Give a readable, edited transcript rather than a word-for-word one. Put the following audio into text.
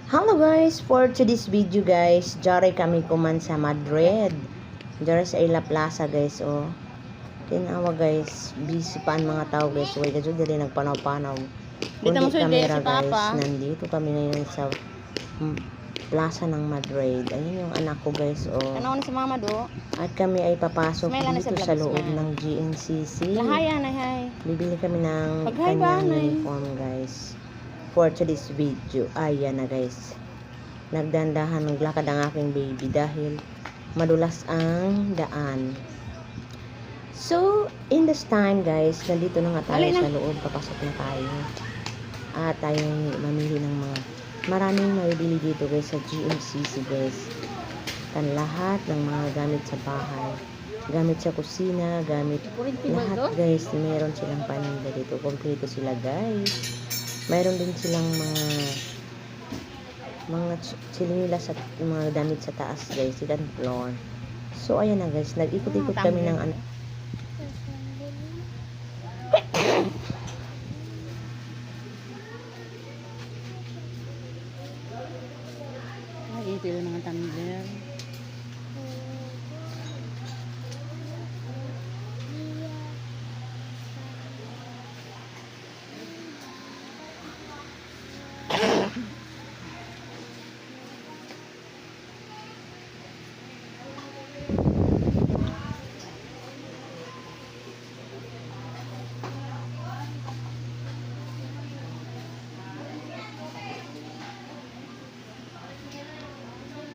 Hello guys, for today's video guys, jari kami kuman sa Madrid. Jari sa Ila Plaza guys, oh. Tinawa guys, busy pa ang mga tao guys. Huwag kasi dili nagpanaw-panaw. Kundi camera guys, nandito kami ngayon sa plaza ng Madrid. Ayun yung anak ko guys, oh. Ano si mama do? At kami ay papasok dito sa loob ng GNCC. Lahayan ay hay. Bibili kami ng kanyang uniform guys. For today's video, ayan na guys, nagdandahan maglakad ang aking baby dahil madulas ang daan. So in this time guys, nandito na nga tayo sa loob, papasok na tayo at tayo mamili ng mga maraming mabibili dito guys sa GMCC guys. Kan lahat ng mga gamit sa bahay, gamit sa kusina, gamit lahat guys, meron silang paninda dito, kompleto sila guys. Mayroon din silang mga chinilas at mga damit sa taas guys, second floor. So ayan na guys, nag-ikot-ikot kami ng ano. Ay, ito yung mga tumbler.